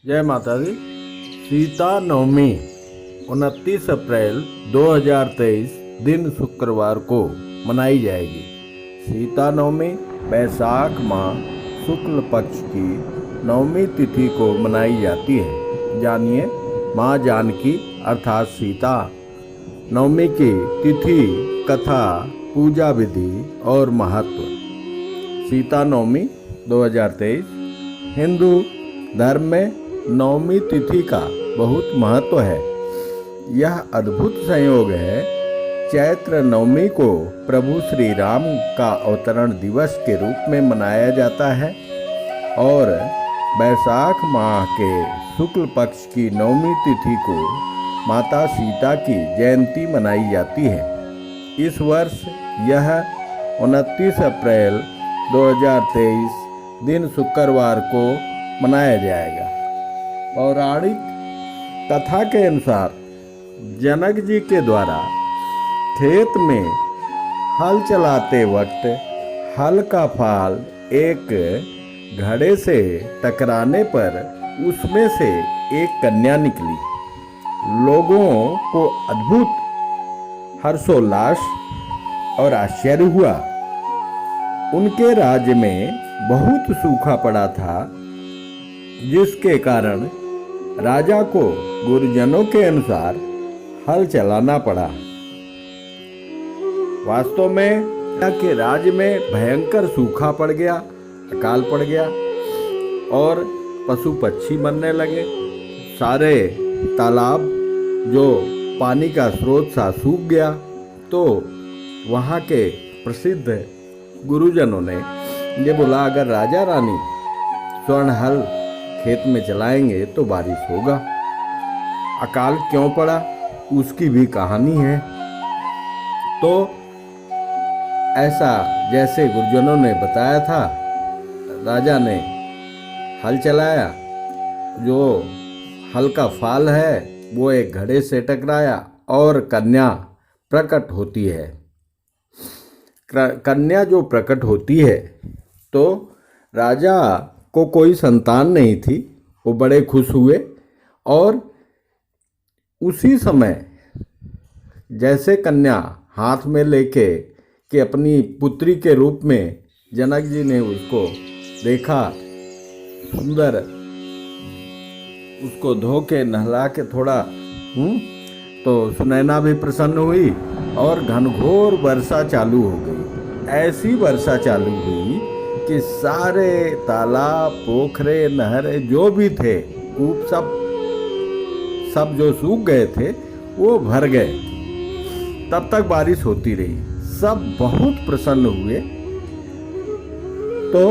जय माता दी। सीता नवमी 29 अप्रैल 2023 दिन शुक्रवार को मनाई जाएगी। सीता नवमी बैसाख माह शुक्ल पक्ष की नवमी तिथि को मनाई जाती है। जानिए माँ जानकी अर्थात सीता नवमी की तिथि, कथा, पूजा विधि और महत्व। सीता नवमी 2023 हिंदू धर्म में नवमी तिथि का बहुत महत्व है। यह अद्भुत संयोग है। चैत्र नवमी को प्रभु श्री राम का अवतरण दिवस के रूप में मनाया जाता है और बैसाख माह के शुक्ल पक्ष की नवमी तिथि को माता सीता की जयंती मनाई जाती है। इस वर्ष यह 29 अप्रैल 2023 दिन शुक्रवार को मनाया जाएगा। पौराणिक कथा के अनुसार जनक जी के द्वारा खेत में हल चलाते वक्त हल का फाल एक घड़े से टकराने पर उसमें से एक कन्या निकली। लोगों को अद्भुत हर्षोल्लास और आश्चर्य हुआ। उनके राज्य में बहुत सूखा पड़ा था, जिसके कारण राजा को गुरुजनों के अनुसार हल चलाना पड़ा। वास्तव में के राज्य में भयंकर सूखा पड़ गया, अकाल पड़ गया और पशु पक्षी मरने लगे। सारे तालाब जो पानी का स्रोत सा सूख गया। तो वहाँ के प्रसिद्ध गुरुजनों ने ये बोला, अगर राजा रानी स्वर्ण हल खेत में चलाएंगे तो बारिश होगा। अकाल क्यों पड़ा उसकी भी कहानी है। तो ऐसा जैसे गुरुजनों ने बताया था, राजा ने हल चलाया। जो हल का फाल है वो एक घड़े से टकराया और कन्या प्रकट होती है। कन्या जो प्रकट होती है तो राजा को कोई संतान नहीं थी। वो बड़े खुश हुए और उसी समय जैसे कन्या हाथ में लेके कि अपनी पुत्री के रूप में जनक जी ने उसको देखा, सुंदर, उसको धो के नहला के थोड़ा तो सुनैना भी प्रसन्न हुई और घनघोर वर्षा चालू हो गई। ऐसी वर्षा चालू हुई कि सारे तालाब, पोखरे, नहरे जो भी थे, कूप सब जो सूख गए थे वो भर गए। तब तक बारिश होती रही। सब बहुत प्रसन्न हुए। तो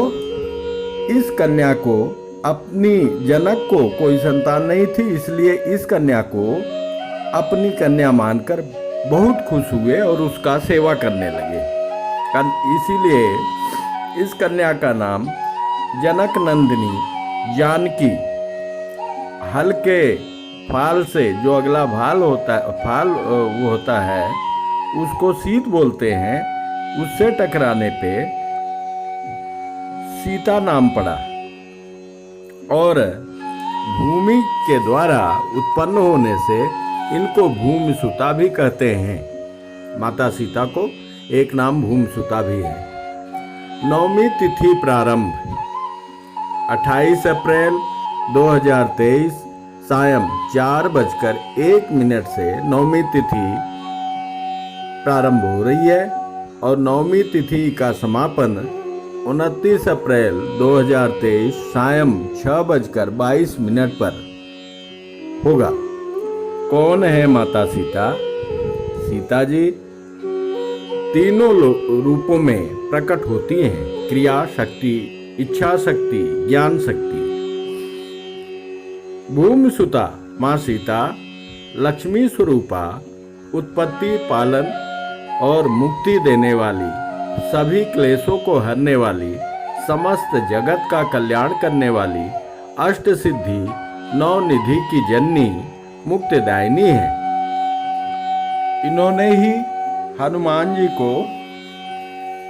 इस कन्या को, अपनी जनक को कोई संतान नहीं थी, इसलिए इस कन्या को अपनी कन्या मानकर बहुत खुश हुए और उसका सेवा करने लगे। इसीलिए इस कन्या का नाम जनक नंदिनी जानकी, हल के फाल से जो अगला फाल वो होता है उसको सीत बोलते हैं। उससे टकराने पे सीता नाम पड़ा और भूमि के द्वारा उत्पन्न होने से इनको भूमिसुता भी कहते हैं। माता सीता को एक नाम भूमिसुता भी है। नवमी तिथि प्रारंभ 28 अप्रैल 2023 सायं 4:01 से नवमी तिथि प्रारंभ हो रही है और नवमी तिथि का समापन 29 अप्रैल 2023 सायं 6:22 पर होगा। कौन है माता सीता? सीता जी तीनों रूपों में प्रकट होती हैं। क्रिया शक्ति, इच्छा शक्ति, ज्ञान शक्ति। भूमिसुता माँ सीता लक्ष्मी स्वरूपा, उत्पत्ति, पालन और मुक्ति देने वाली, सभी क्लेशों को हरने वाली, समस्त जगत का कल्याण करने वाली, अष्ट सिद्धि नौ निधि की जननी, मुक्तिदायिनी है। इन्होंने ही हनुमान जी को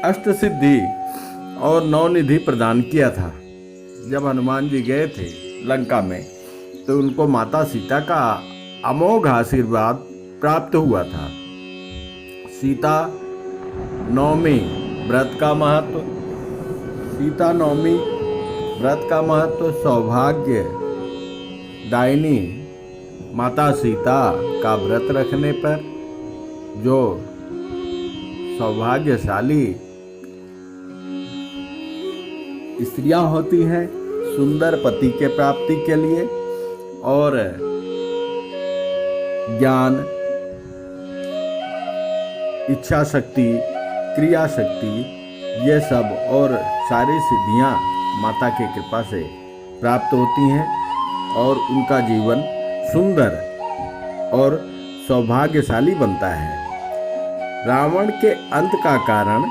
अष्ट सिद्धि और नौ निधि प्रदान किया था। जब हनुमान जी गए थे लंका में तो उनको माता सीता का अमोघ आशीर्वाद प्राप्त हुआ था। सीता नवमी व्रत का महत्व। सीता नवमी व्रत का महत्व सौभाग्य दायिनी माता सीता का व्रत रखने पर जो सौभाग्यशाली स्त्रियां होती हैं सुंदर पति के प्राप्ति के लिए और ज्ञान, इच्छा शक्ति, क्रिया शक्ति, ये सब और सारी सिद्धियां माता की कृपा से प्राप्त होती हैं और उनका जीवन सुंदर और सौभाग्यशाली बनता है। रावण के अंत का कारण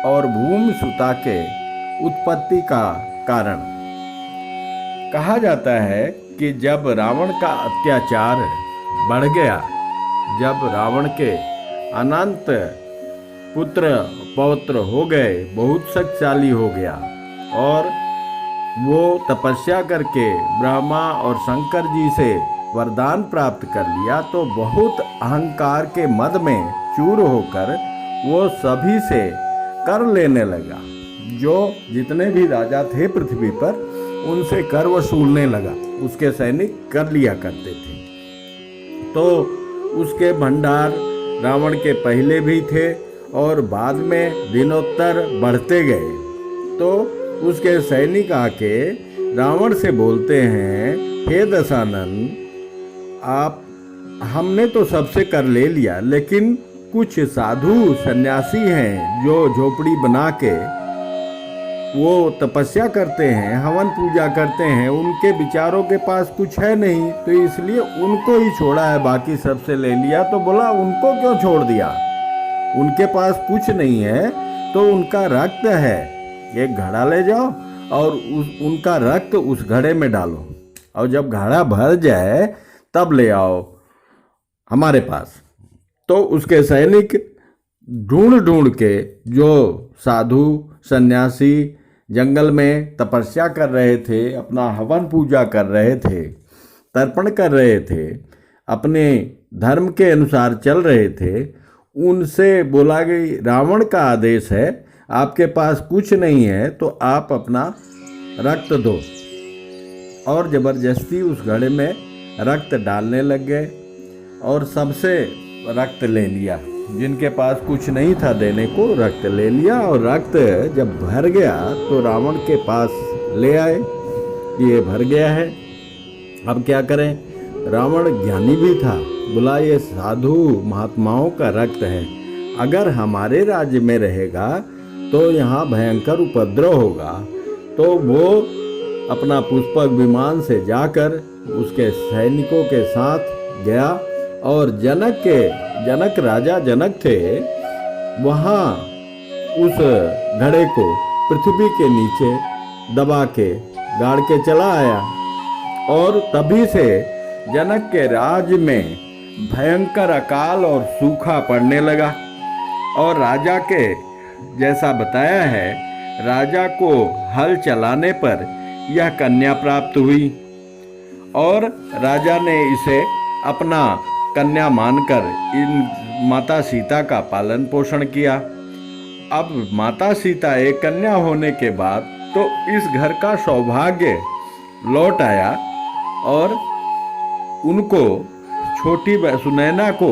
और भूमि सुता के उत्पत्ति का कारण कहा जाता है कि जब रावण का अत्याचार बढ़ गया, जब रावण के अनंत पुत्र पौत्र हो गए, बहुत शक्तिशाली हो गया और वो तपस्या करके ब्रह्मा और शंकर जी से वरदान प्राप्त कर लिया, तो बहुत अहंकार के मद में चूर होकर वो सभी से कर लेने लगा। जो जितने भी राजा थे पृथ्वी पर उनसे कर वसूलने लगा। उसके सैनिक कर लिया करते थे। तो उसके भंडार रावण के पहले भी थे और बाद में दिनोत्तर बढ़ते गए। तो उसके सैनिक आके रावण से बोलते हैं, हे दशानन, आप हमने तो सबसे कर ले लिया, लेकिन कुछ साधु सन्यासी हैं जो झोपड़ी बना के वो तपस्या करते हैं, हवन पूजा करते हैं, उनके विचारों के पास कुछ है नहीं, तो इसलिए उनको ही छोड़ा है, बाकी सबसे ले लिया। तो बोला उनको क्यों छोड़ दिया? उनके पास कुछ नहीं है तो उनका रक्त है, एक घड़ा ले जाओ और उनका रक्त उस घड़े में डालो और जब घड़ा भर जाए तब ले आओ हमारे पास। तो उसके सैनिक ढूंढ ढूंढ के जो साधु सन्यासी जंगल में तपस्या कर रहे थे, अपना हवन पूजा कर रहे थे, तर्पण कर रहे थे, अपने धर्म के अनुसार चल रहे थे, उनसे बोला कि रावण का आदेश है, आपके पास कुछ नहीं है तो आप अपना रक्त दो। और ज़बरदस्ती उस घड़े में रक्त डालने लग गए और सबसे रक्त ले लिया। जिनके पास कुछ नहीं था देने को, रक्त ले लिया और रक्त जब भर गया तो रावण के पास ले आए, ये भर गया है, अब क्या करें? रावण ज्ञानी भी था, बोला ये साधु महात्माओं का रक्त है, अगर हमारे राज्य में रहेगा तो यहाँ भयंकर उपद्रव होगा। तो वो अपना पुष्पक विमान से जाकर उसके सैनिकों के साथ गया और जनक राजा जनक थे, वहाँ उस घड़े को पृथ्वी के नीचे दबा के गाड़ के चला आया और तभी से जनक के राज्य में भयंकर अकाल और सूखा पड़ने लगा। और राजा के जैसा बताया है, राजा को हल चलाने पर यह कन्या प्राप्त हुई और राजा ने इसे अपना कन्या मानकर इन माता सीता का पालन पोषण किया। अब माता सीता एक कन्या होने के बाद तो इस घर का सौभाग्य लौट आया और उनको छोटी सुनैना को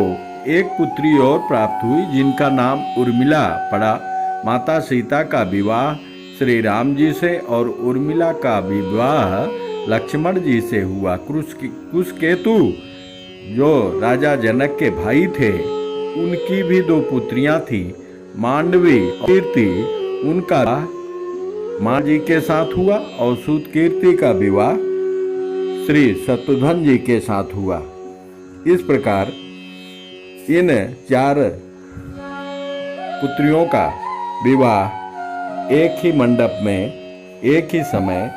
एक पुत्री और प्राप्त हुई जिनका नाम उर्मिला पड़ा। माता सीता का विवाह श्री राम जी से और उर्मिला का विवाह लक्ष्मण जी से हुआ। कुशकेतु जो राजा जनक के भाई थे, उनकी भी दो पुत्रियां थी, मांडवी और कीर्ति। उनका मां जी के साथ हुआ और सुतकीर्ति का विवाह श्री शत्रुघ्न जी के साथ हुआ। इस प्रकार इन चार पुत्रियों का विवाह एक ही मंडप में एक ही समय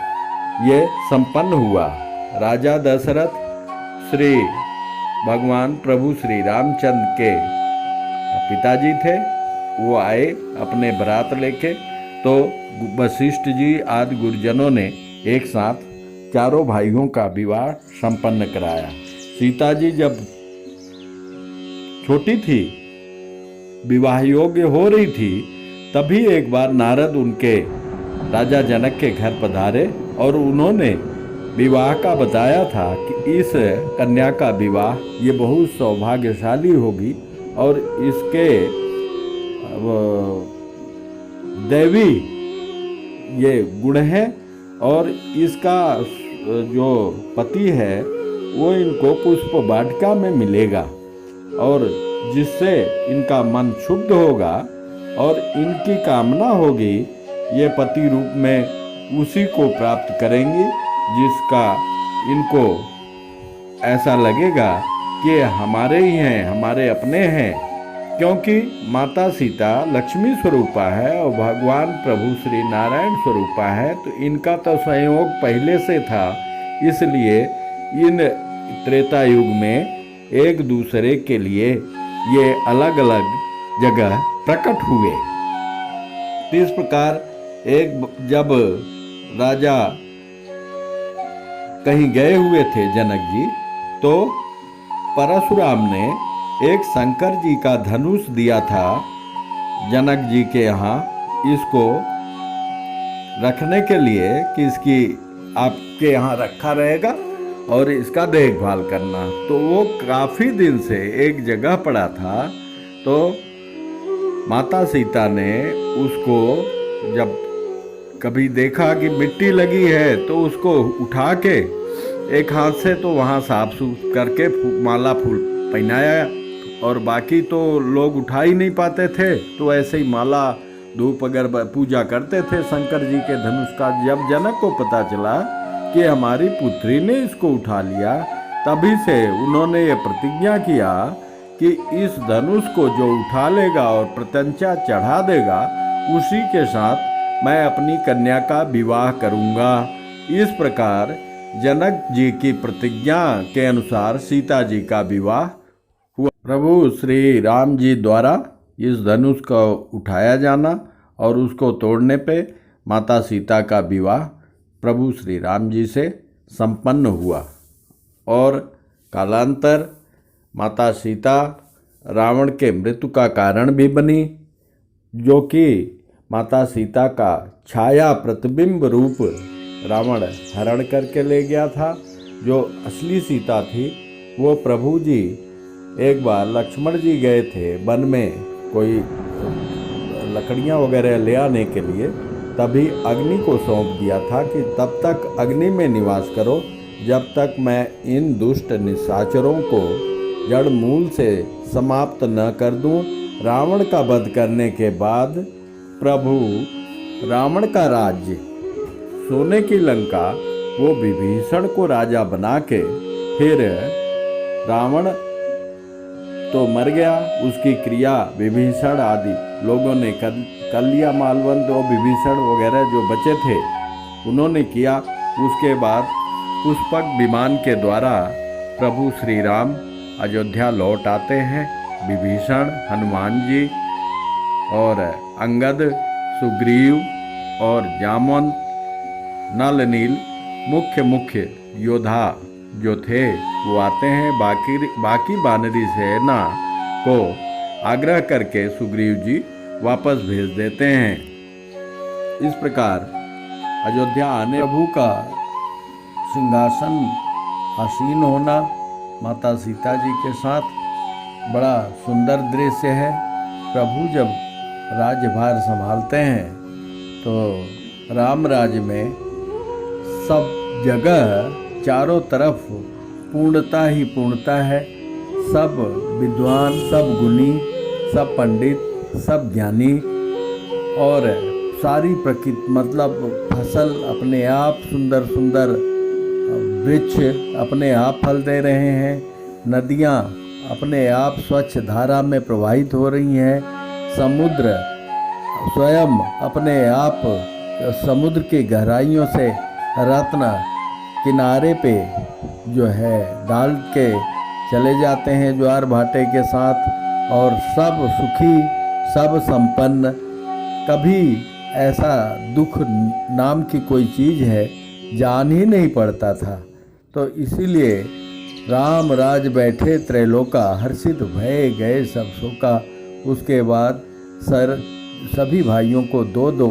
ये संपन्न हुआ। राजा दशरथ श्री भगवान प्रभु श्री रामचंद्र के पिताजी थे, वो आए अपने बारात लेके, तो वशिष्ठ जी आदि गुरुजनों ने एक साथ चारों भाइयों का विवाह संपन्न कराया। सीता जी जब छोटी थी, विवाह योग्य हो रही थी, तभी एक बार नारद उनके राजा जनक के घर पधारे और उन्होंने विवाह का बताया था कि इस कन्या का विवाह ये बहुत सौभाग्यशाली होगी और इसके दैवी ये गुण है और इसका जो पति है वो इनको पुष्प वाटिका में मिलेगा और जिससे इनका मन शुद्ध होगा और इनकी कामना होगी, ये पति रूप में उसी को प्राप्त करेंगी जिसका इनको ऐसा लगेगा कि हमारे ही हैं, हमारे अपने हैं। क्योंकि माता सीता लक्ष्मी स्वरूपा है और भगवान प्रभु श्री नारायण स्वरूपा है, तो इनका तो संयोग पहले से था, इसलिए इन त्रेता युग में एक दूसरे के लिए ये अलग अलग जगह प्रकट हुए। इस प्रकार जब राजा कहीं गए हुए थे जनक जी, तो परशुराम ने एक शंकर जी का धनुष दिया था जनक जी के यहाँ इसको रखने के लिए कि इसकी आपके यहाँ रखा रहेगा और इसका देखभाल करना। तो वो काफ़ी दिन से एक जगह पड़ा था, तो माता सीता ने उसको जब कभी देखा कि मिट्टी लगी है तो उसको उठा के एक हाथ से तो वहाँ साफ सूफ करके माला फूल पहनाया और बाकी तो लोग उठा ही नहीं पाते थे, तो ऐसे ही माला धूप अगर पूजा करते थे शंकर जी के धनुष का। जब जनक को पता चला कि हमारी पुत्री ने इसको उठा लिया, तभी से उन्होंने ये प्रतिज्ञा किया कि इस धनुष को जो उठा लेगा और प्रत्यंचा चढ़ा देगा, उसी के साथ मैं अपनी कन्या का विवाह करूंगा। इस प्रकार जनक जी की प्रतिज्ञा के अनुसार सीता जी का विवाह हुआ। प्रभु श्री राम जी द्वारा इस धनुष को उठाया जाना और उसको तोड़ने पे माता सीता का विवाह प्रभु श्री राम जी से संपन्न हुआ और कालांतर माता सीता रावण के मृत्यु का कारण भी बनी, जो कि माता सीता का छाया प्रतिबिंब रूप रावण हरण करके ले गया था। जो असली सीता थी वो प्रभु जी एक बार लक्ष्मण जी गए थे वन में कोई लकड़ियाँ वगैरह ले आने के लिए, तभी अग्नि को सौंप दिया था कि तब तक अग्नि में निवास करो जब तक मैं इन दुष्ट निशाचरों को जड़ मूल से समाप्त न कर दूं। रावण का वध करने के बाद प्रभु रावण का राज्य सोने की लंका वो विभीषण को राजा बना के, फिर रावण तो मर गया, उसकी क्रिया विभीषण आदि लोगों ने कर लिया, मालवंत और विभीषण वगैरह जो बचे थे उन्होंने किया। उसके बाद पुष्पक विमान के द्वारा प्रभु श्री राम अयोध्या लौट आते हैं। विभीषण, हनुमान जी और अंगद, सुग्रीव और जामवंत, नल नील मुख्य योद्धा जो थे वो आते हैं। बाकी वानरी सेना को आग्रह करके सुग्रीव जी वापस भेज देते हैं। इस प्रकार अयोध्या आने प्रभु का सिंहासन आसीन होना माता सीता जी के साथ बड़ा सुंदर दृश्य है। प्रभु जब राज्यभार संभालते हैं तो राम राज्य में सब जगह चारों तरफ पूर्णता ही पूर्णता है। सब विद्वान, सब गुणी, सब पंडित, सब ज्ञानी और सारी प्रकृति मतलब फसल अपने आप सुंदर सुंदर वृक्ष अपने आप फल दे रहे हैं, नदियाँ अपने आप स्वच्छ धारा में प्रवाहित हो रही हैं, समुद्र स्वयं अपने आप समुद्र की गहराइयों से रत्न किनारे पे जो है डाल के चले जाते हैं ज्वार भाटे के साथ, और सब सुखी सब संपन्न। कभी ऐसा दुख नाम की कोई चीज़ है जान ही नहीं पड़ता था। तो इसीलिए राम राज बैठे त्रैलोका, हर्षित भय गए सब शोका। उसके बाद सभी भाइयों को दो दो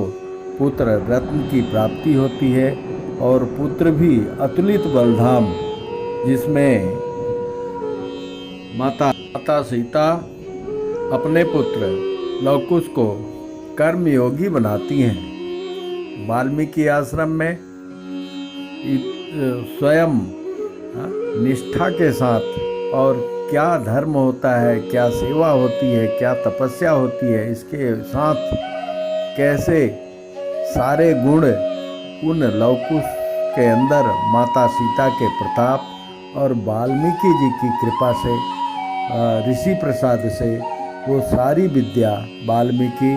पुत्र रत्न की प्राप्ति होती है और पुत्र भी अतुलित बलधाम, जिसमें माता सीता अपने पुत्र लवकुश को कर्मयोगी बनाती हैं। वाल्मीकि आश्रम में स्वयं निष्ठा के साथ और क्या धर्म होता है, क्या सेवा होती है, क्या तपस्या होती है, इसके साथ कैसे सारे गुण उन लवकुश के अंदर माता सीता के प्रताप और वाल्मीकि जी की कृपा से, ऋषि प्रसाद से वो सारी विद्या, वाल्मीकि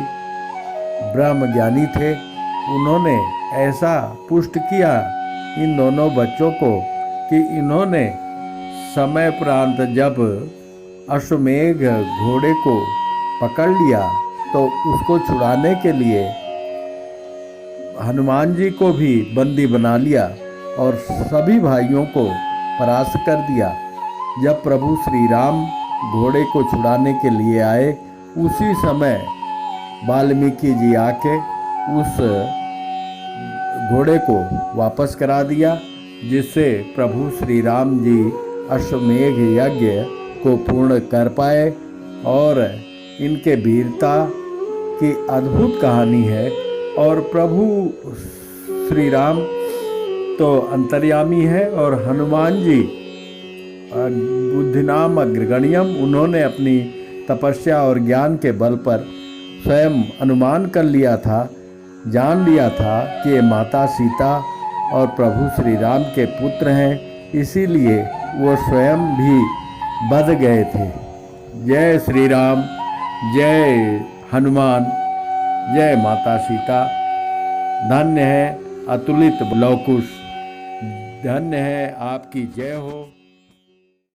ब्रह्म ज्ञानी थे, उन्होंने ऐसा पुष्ट किया इन दोनों बच्चों को कि इन्होंने समय प्रांत जब अश्वमेघ घोड़े को पकड़ लिया तो उसको छुड़ाने के लिए हनुमान जी को भी बंदी बना लिया और सभी भाइयों को परास्त कर दिया। जब प्रभु श्री राम घोड़े को छुड़ाने के लिए आए, उसी समय वाल्मीकि जी आके उस घोड़े को वापस करा दिया, जिससे प्रभु श्री राम जी अश्वमेघ यज्ञ को पूर्ण कर पाए। और इनके वीरता की अद्भुत कहानी है। और प्रभु श्री राम तो अंतर्यामी है और हनुमान जी बुद्धिनाम अग्रगण्यम, उन्होंने अपनी तपस्या और ज्ञान के बल पर स्वयं अनुमान कर लिया था, जान लिया था कि ये माता सीता और प्रभु श्री राम के पुत्र हैं, इसीलिए वो स्वयं भी बध गए थे। जय श्री राम, जय हनुमान, जय माता सीता। धन्य है अतुलित लवकुश, धन्य है आपकी जय हो।